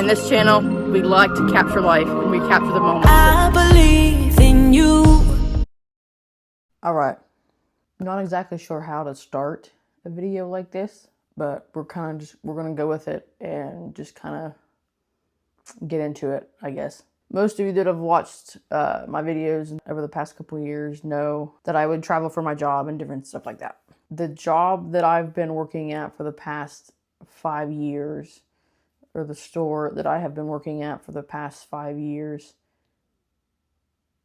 In this channel, we like to capture life and we capture the moment. I believe in you. Alright, I'm not exactly sure how to start a video like this, but we're gonna go with it and just kind of get into it, I guess. Most of you that have watched my videos over the past couple of years know that I would travel for my job and different stuff like that. The job that I've been working at for the past 5 years, or the store that I have been working at for the past 5 years,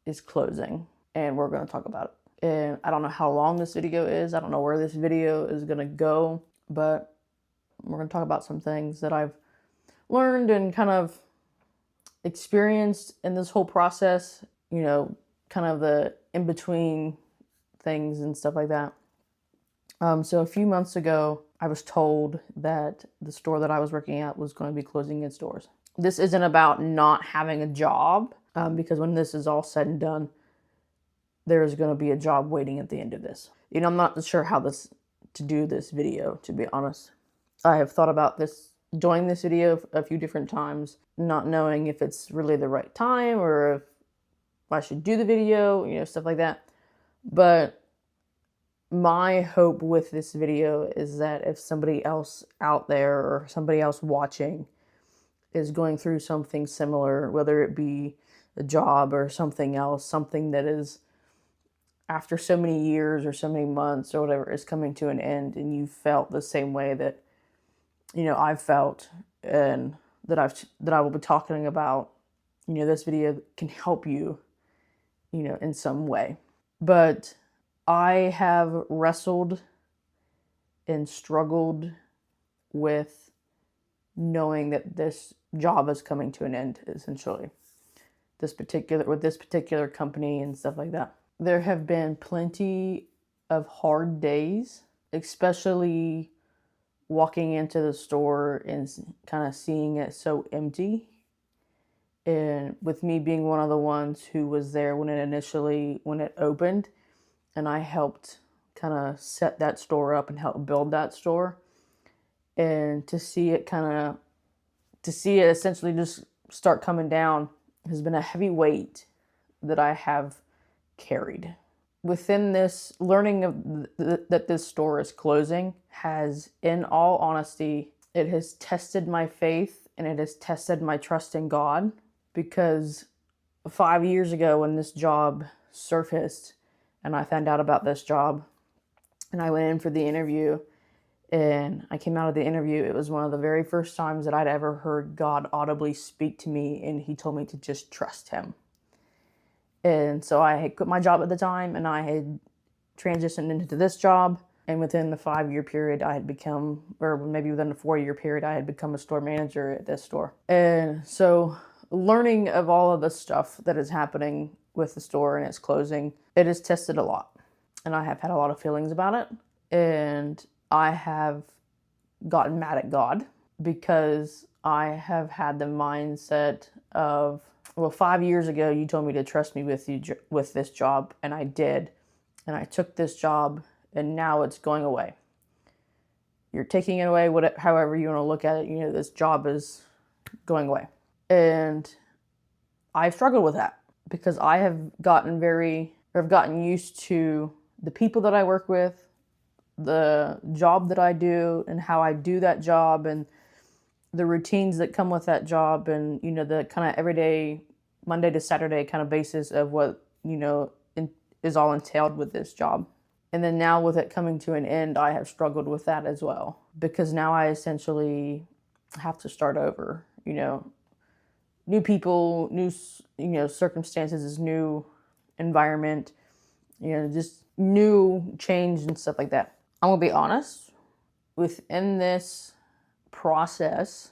is closing, and we're going to talk about it. And I don't know how long this video is. I don't know where this video is going to go, but we're going to talk about some things that I've learned and kind of experienced in this whole process, you know, kind of the in-between things and stuff like that. So a few months ago, I was told that the store that I was working at was going to be closing its doors. This isn't about not having a job, because when this is all said and done, there is going to be a job waiting at the end of this. You know, I'm not sure how to do this video, to be honest. I have thought about doing this video a few different times, not knowing if it's really the right time or if I should do the video, you know, stuff like that. But my hope with this video is that if somebody else out there or somebody else watching is going through something similar, whether it be a job or something else, something that is after so many years or so many months or whatever is coming to an end, and you felt the same way that, you know, I've felt, and that I will be talking about, you know, this video can help you, you know, in some way. But I have wrestled and struggled with knowing that this job is coming to an end, essentially. With this particular company and stuff like that. There have been plenty of hard days, especially walking into the store and kind of seeing it so empty. And with me being one of the ones who was there when it opened, and I helped kind of set that store up and help build that store. And to see it essentially just start coming down has been a heavy weight that I have carried. Within this, learning that this store is closing has, in all honesty, it has tested my faith and it has tested my trust in God, because 5 years ago when this job surfaced, and I found out about this job, and I went in for the interview, and I came out of the interview, it was one of the very first times that I'd ever heard God audibly speak to me, and he told me to just trust him. And so I had quit my job at the time, and I had transitioned into this job, and within the 5-year period, I had become, or maybe within the 4-year period, I had become a store manager at this store. And so learning of all of the stuff that is happening with the store and its closing, it has tested a lot. And I have had a lot of feelings about it. And I have gotten mad at God because I have had the mindset of, well, 5 years ago, you told me to trust me with this job, and I did. And I took this job, and now it's going away. You're taking it away, however you want to look at it, you know, this job is going away. And I've struggled with that because I have gotten used to the people that I work with, the job that I do, and how I do that job, and the routines that come with that job, and, you know, the kind of everyday Monday to Saturday kind of basis of what, you know, is all entailed with this job. And then now with it coming to an end, I have struggled with that as well, because now I essentially have to start over, you know, new people, new, you know, circumstances, new environment, you know, just new change and stuff like that. I'm gonna be honest, within this process,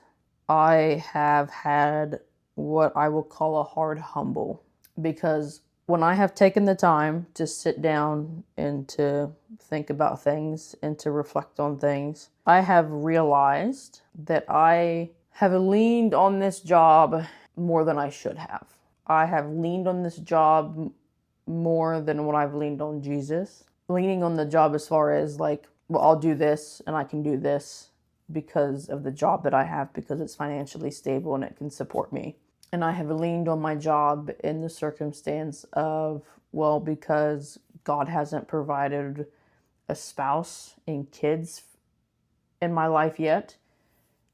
I have had what I will call a hard humble, because when I have taken the time to sit down and to think about things and to reflect on things, I have realized that I have leaned on this job more than I should have. I have leaned on this job more than what I've leaned on Jesus. Leaning on the job as far as like, well, I'll do this and I can do this because of the job that I have, because it's financially stable and it can support me. And I have leaned on my job in the circumstance of, well, because God hasn't provided a spouse and kids in my life yet,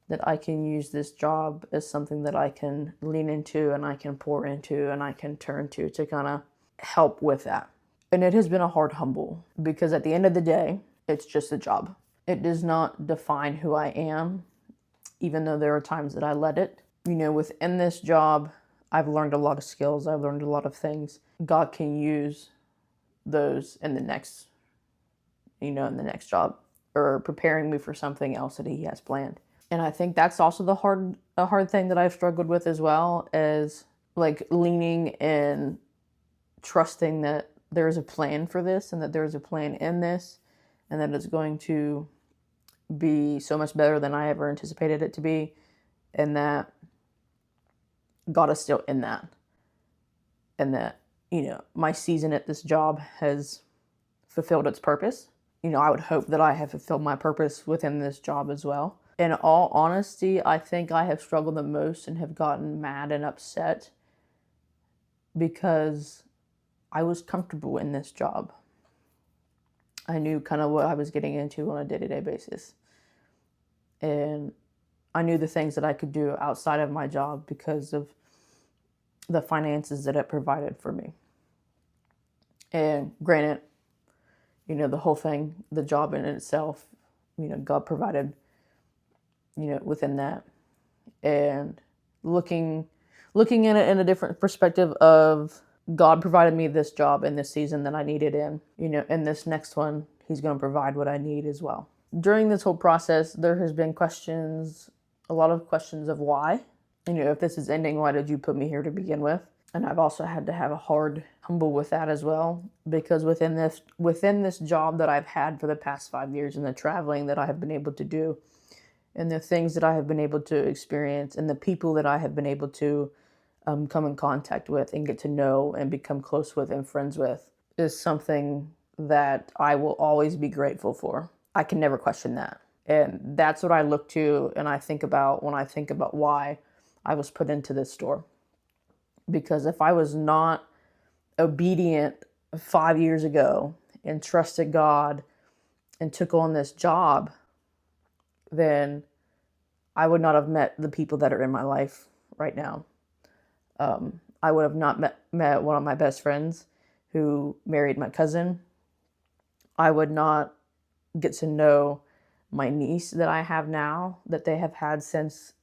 that I can use this job as something that I can lean into and I can pour into and I can turn to kind of help with that. And it has been a hard humble, because at the end of the day, it's just a job. It does not define who I am, even though there are times that I let it. You know, within this job, I've learned a lot of skills. I've learned a lot of things. God can use those in the next, in the next job, or preparing me for something else that He has planned. And I think that's also a hard thing that I've struggled with as well, is like leaning and trusting that there is a plan for this, and that there is a plan in this, and that it's going to be so much better than I ever anticipated it to be, and that God is still in that, and that, my season at this job has fulfilled its purpose. I would hope that I have fulfilled my purpose within this job as well. In all honesty, I think I have struggled the most and have gotten mad and upset because I was comfortable in this job. I knew kind of what I was getting into on a day-to-day basis. And I knew the things that I could do outside of my job because of the finances that it provided for me. And granted, the whole thing, the job in itself, God provided, within that. And looking at it in a different perspective of, God provided me this job in this season that I needed in. In this next one, He's going to provide what I need as well. During this whole process, there has been a lot of questions of why. If this is ending, why did you put me here to begin with? And I've also had to have a hard humble with that as well, because within this job that I've had for the past 5 years, and the traveling that I have been able to do, and the things that I have been able to experience, and the people that I have been able to come in contact with and get to know and become close with and friends with, is something that I will always be grateful for. I can never question that. And that's what I look to and I think about when I think about why I was put into this store. Because if I was not obedient 5 years ago and trusted God and took on this job, then I would not have met the people that are in my life right now. I would have not met one of my best friends who married my cousin. I would not get to know my niece that I have now, that they have had since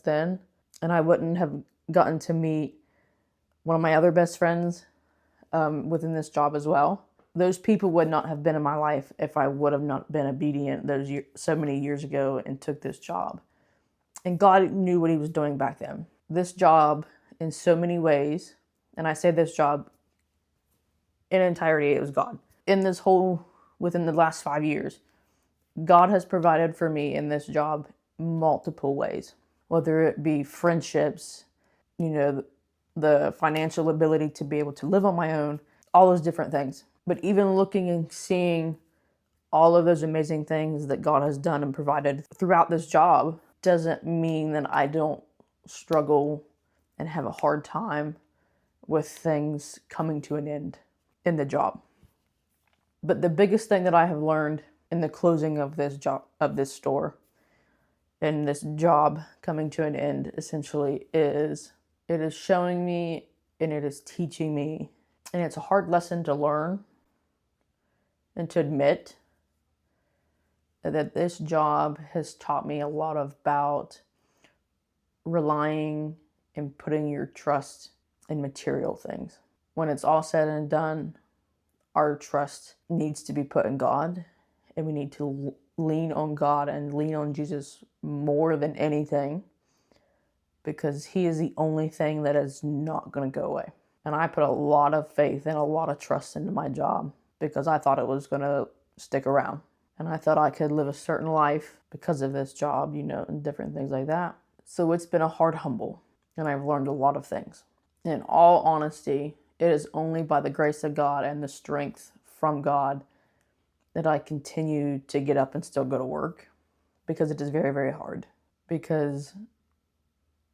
then. And I wouldn't have gotten to meet one of my other best friends within this job as well. Those people would not have been in my life if I would have not been obedient so many years ago and took this job. And God knew what He was doing back then. This job, in so many ways, and I say this job in entirety, it was God. Within the last 5 years, God has provided for me in this job multiple ways, whether it be friendships, the financial ability to be able to live on my own, all those different things. But even looking and seeing all of those amazing things that God has done and provided throughout this job doesn't mean that I don't struggle and have a hard time with things coming to an end in the job. But the biggest thing that I have learned in the closing of this store, and this job coming to an end, essentially, is it is showing me and it is teaching me, and it's a hard lesson to learn and to admit, that this job has taught me a lot about relying and putting your trust in material things. When it's all said and done, our trust needs to be put in God, and we need to lean on God and lean on Jesus more than anything, because He is the only thing that is not going to go away. And I put a lot of faith and a lot of trust into my job because I thought it was going to stick around. And I thought I could live a certain life because of this job, and different things like that. So it's been a hard humble, and I've learned a lot of things. In all honesty, it is only by the grace of God and the strength from God that I continue to get up and still go to work, because it is very, very hard. Because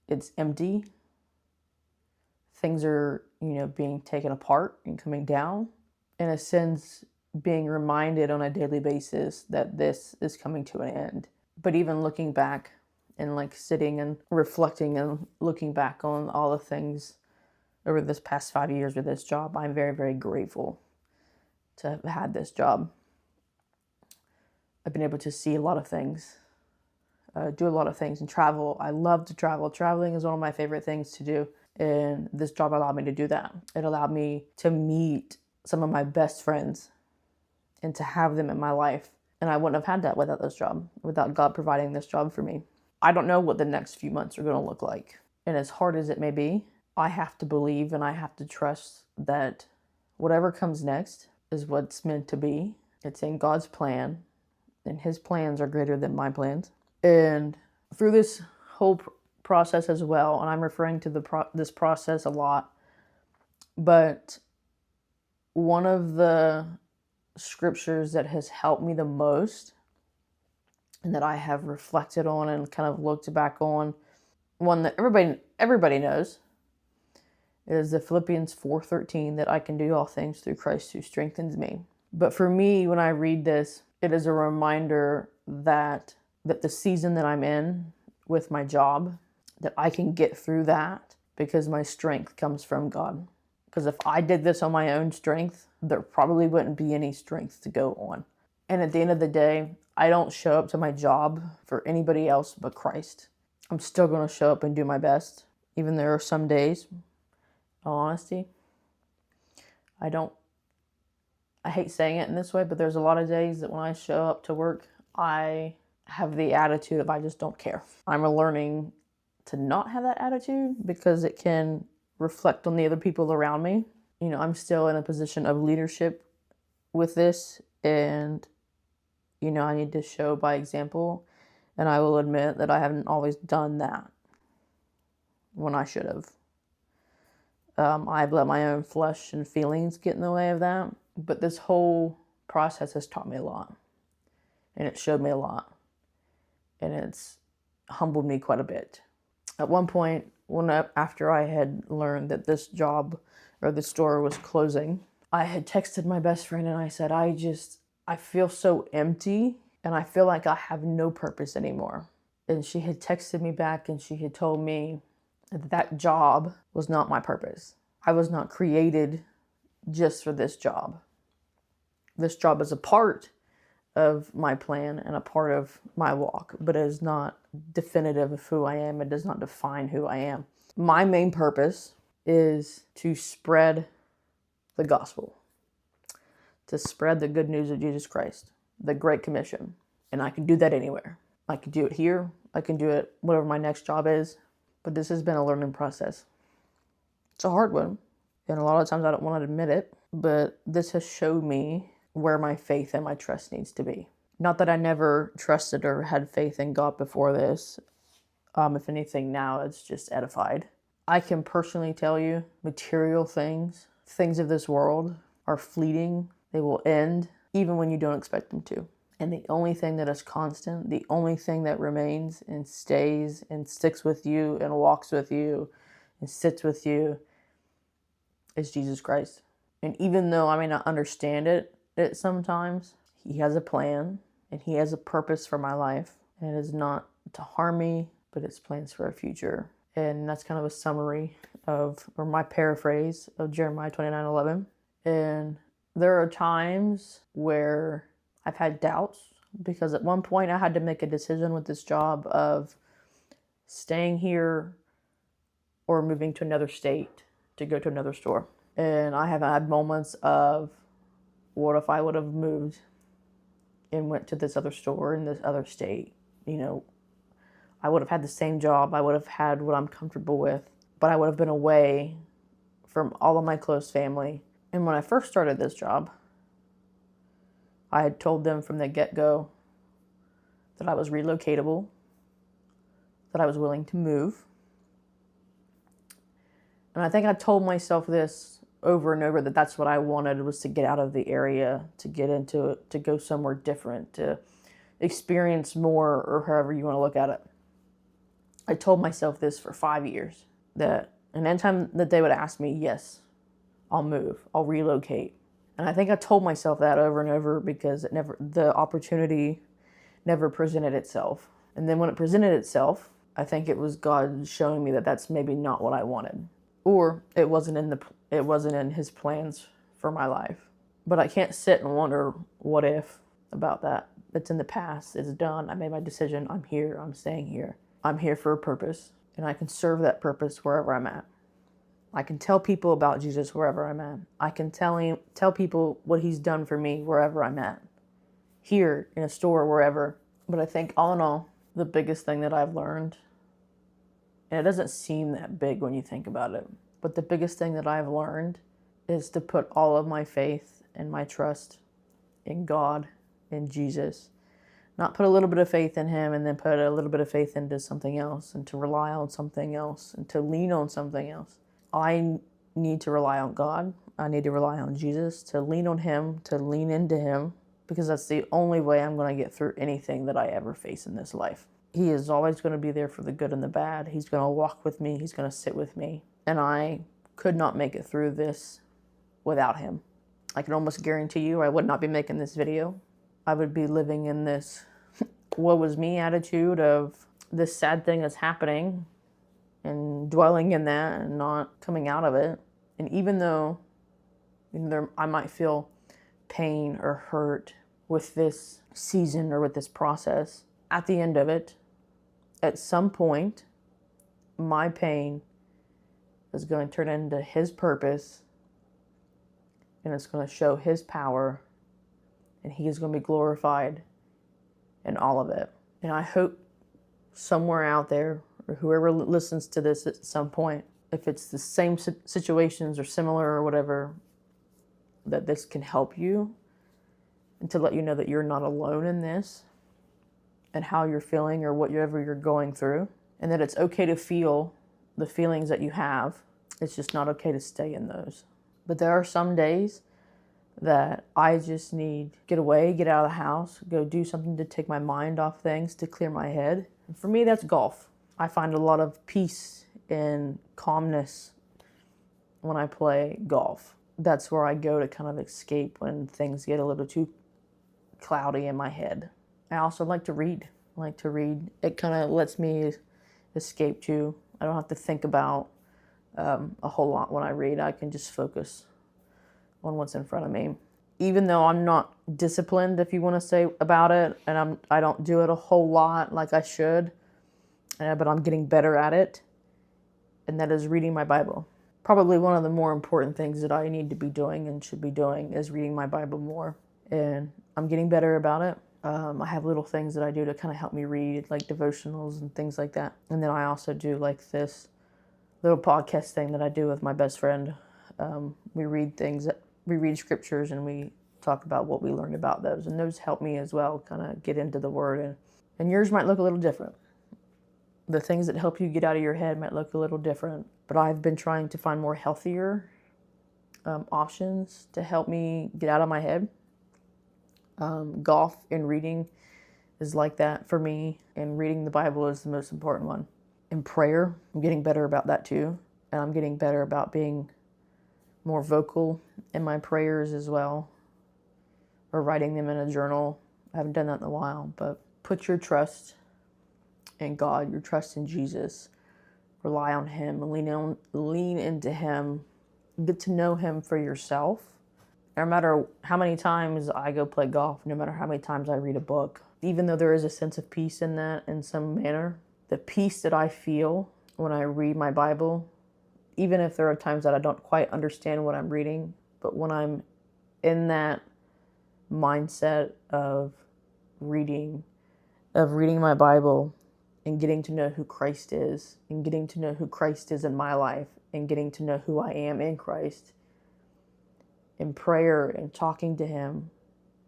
it's empty. Things are, being taken apart and coming down. In a sense, being reminded on a daily basis that this is coming to an end. But even looking back and like sitting and reflecting and looking back on all the things over this past 5 years with this job, I'm very, very grateful to have had this job. I've been able to see a lot of things, do a lot of things, and travel. I love to travel. Traveling is one of my favorite things to do. And this job allowed me to do that. It allowed me to meet some of my best friends and to have them in my life. And I wouldn't have had that without this job, without God providing this job for me. I don't know what the next few months are going to look like. And as hard as it may be, I have to believe and I have to trust that whatever comes next is what's meant to be. It's in God's plan, and His plans are greater than my plans. And through this whole process as well, and I'm referring to this process a lot, but one of the scriptures that has helped me the most and that I have reflected on and kind of looked back on, one that everybody knows, is the Philippians 4:13, that I can do all things through Christ who strengthens me. But for me, when I read this, it is a reminder that the season that I'm in with my job, that I can get through that because my strength comes from God. Because if I did this on my own strength, there probably wouldn't be any strength to go on. And at the end of the day, I don't show up to my job for anybody else but Christ. I'm still going to show up and do my best. Even there are some days, in all honesty, I hate saying it in this way, but there's a lot of days that when I show up to work, I have the attitude of I just don't care. I'm learning to not have that attitude because it can reflect on the other people around me. I'm still in a position of leadership with this, and I need to show by example, and I will admit that I haven't always done that when I should have. I've let my own flesh and feelings get in the way of that, but this whole process has taught me a lot, and it showed me a lot, and it's humbled me quite a bit. At one point, after I had learned that this job or the store was closing, I had texted my best friend and I said, I feel so empty and I feel like I have no purpose anymore. And she had texted me back and she had told me that job was not my purpose. I was not created just for this job. This job is a part of my plan and a part of my walk, but it is not definitive of who I am. It does not define who I am. My main purpose is to spread the gospel, to spread the good news of Jesus Christ, the Great Commission. And I can do that anywhere. I can do it here. I can do it whatever my next job is. But this has been a learning process. It's a hard one. And a lot of times I don't want to admit it, but this has showed me where my faith and my trust needs to be. Not that I never trusted or had faith in God before this. If anything, now it's just edified. I can personally tell you material things of this world are fleeting. They will end even when you don't expect them to. And the only thing that is constant, the only thing that remains and stays and sticks with you and walks with you and sits with you is Jesus Christ. And even though I may not understand it sometimes, He has a plan and He has a purpose for my life. And it is not to harm me, but it's plans for a future. And that's kind of a summary or my paraphrase of Jeremiah 29:11. And there are times where I've had doubts, because at one point I had to make a decision with this job of staying here or moving to another state to go to another store. And I have had moments of, what if I would have moved and went to this other store in this other state? I would have had the same job. I would have had what I'm comfortable with, but I would have been away from all of my close family. And when I first started this job, I had told them from the get-go that I was relocatable, that I was willing to move. And I think I told myself this over and over, that that's what I wanted, was to get out of the area, to get into it, to go somewhere different, to experience more, or however you want to look at it. I told myself this for 5 years, that, and anytime that they would ask me, yes, I'll move, I'll relocate. And I think I told myself that over and over because the opportunity never presented itself. And then when it presented itself, I think it was God showing me that that's maybe not what I wanted, or it wasn't in His plans for my life. But I can't sit and wonder what if about that. It's in the past. It's done. I made my decision. I'm here. I'm staying here. I'm here for a purpose, and I can serve that purpose wherever I'm at. I can tell people about Jesus wherever I'm at. I can tell people what He's done for me wherever I'm at. Here, in a store, wherever. But I think all in all, the biggest thing that I've learned, and it doesn't seem that big when you think about it, but the biggest thing that I've learned is to put all of my faith and my trust in God, in Jesus. Not put a little bit of faith in Him and then put a little bit of faith into something else, and to rely on something else and to lean on something else. I need to rely on God. I need to rely on Jesus, to lean on Him, to lean into Him, because that's the only way I'm going to get through anything that I ever face in this life. He is always going to be there for the good and the bad. He's going to walk with me. He's going to sit with me. And I could not make it through this without Him. I can almost guarantee you I would not be making this video. I would be living in this woe is me attitude of this sad thing that's happening and dwelling in that and not coming out of it. And even though I might feel pain or hurt with this season or with this process, at the end of it, at some point, my pain is going to turn into His purpose, and it's going to show His power, and He is going to be glorified in all of it. And I hope somewhere out there, or whoever listens to this at some point, if it's the same situations or similar or whatever, that this can help you, and to let you know that you're not alone in this and how you're feeling or whatever you're going through, and that it's okay to feel the feelings that you have. It's just not okay to stay in those. But there are some days that I just need to get away, get out of the house, go do something to take my mind off things, to clear my head. And for me, that's golf. I find a lot of peace and calmness when I play golf. That's where I go to kind of escape when things get a little too cloudy in my head. I also like to read. It kind of lets me escape too. I don't have to think about a whole lot when I read. I can just focus on what's in front of me. Even though I'm not disciplined, if you want to say about it, and I don't do it a whole lot like I should, but I'm getting better at it, and that is reading my Bible. Probably one of the more important things that I need to be doing and should be doing is reading my Bible more, and I'm getting better about it. I have little things that I do to kind of help me read, like devotionals and things like that. And then I also do like this little podcast thing that I do with my best friend. We read scriptures, and we talk about what we learned about those. And those help me as well, kind of get into the Word. And yours might look a little different. The things that help you get out of your head might look a little different. But I've been trying to find more healthier options to help me get out of my head. Golf and reading is like that for me. And reading the Bible is the most important one. And prayer, I'm getting better about that too. And I'm getting better about being more vocal in my prayers as well, or writing them in a journal. I haven't done that in a while, but put your trust in God, your trust in Jesus. Rely on Him, lean into Him, get to know Him for yourself. No matter how many times I go play golf, no matter how many times I read a book, even though there is a sense of peace in that in some manner, the peace that I feel when I read my Bible, even if there are times that I don't quite understand what I'm reading, but when I'm in that mindset of reading my Bible and getting to know who Christ is, and getting to know who Christ is in my life, and getting to know who I am in Christ, in prayer and talking to Him,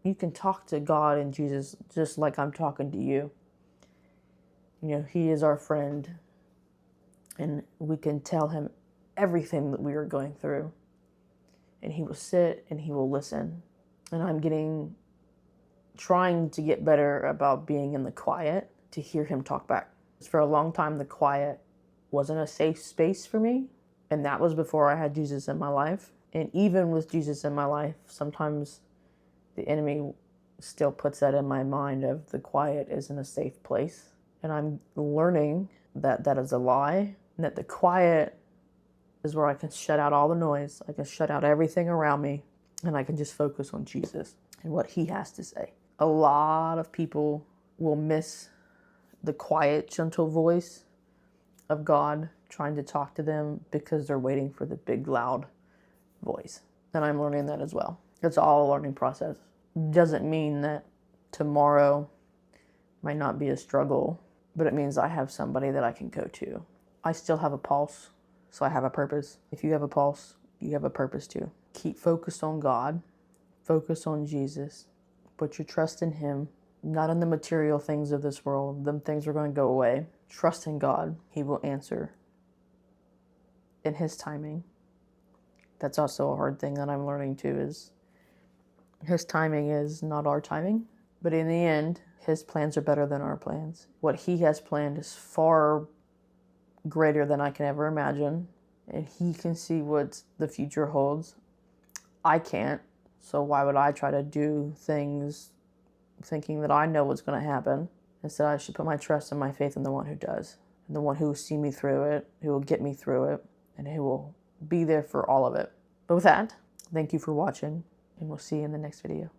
you can talk to God and Jesus just like I'm talking to you. You know, He is our friend, and we can tell Him everything that we are going through, and He will sit and He will listen. And I'm getting trying to get better about being in the quiet to hear him talk back. For a long time, the quiet wasn't a safe space for me. And that was before I had Jesus in my life. And even with Jesus in my life, sometimes the enemy still puts that in my mind of the quiet isn't a safe place. And I'm learning that that is a lie, and that the quiet is where I can shut out all the noise. I can shut out everything around me, and I can just focus on Jesus and what he has to say. A lot of people will miss the quiet, gentle voice of God trying to talk to them because they're waiting for the big, loud voice. And I'm learning that as well. It's all a learning process. Doesn't mean that tomorrow might not be a struggle, but it means I have somebody that I can go to. I still have a pulse, so I have a purpose. If you have a pulse, you have a purpose too. Keep focused on God, focus on Jesus, put your trust in him, not in the material things of this world. Them things are going to go away. Trust in God. He will answer in his timing. That's also a hard thing that I'm learning too, is his timing is not our timing. But in the end, his plans are better than our plans. What he has planned is far greater than I can ever imagine. And he can see what the future holds. I can't. So why would I try to do things thinking that I know what's going to happen? Instead, I should put my trust and my faith in the one who does. And the one who will see me through it, who will get me through it, and who will be there for all of it. But with that, thank you for watching, and we'll see you in the next video.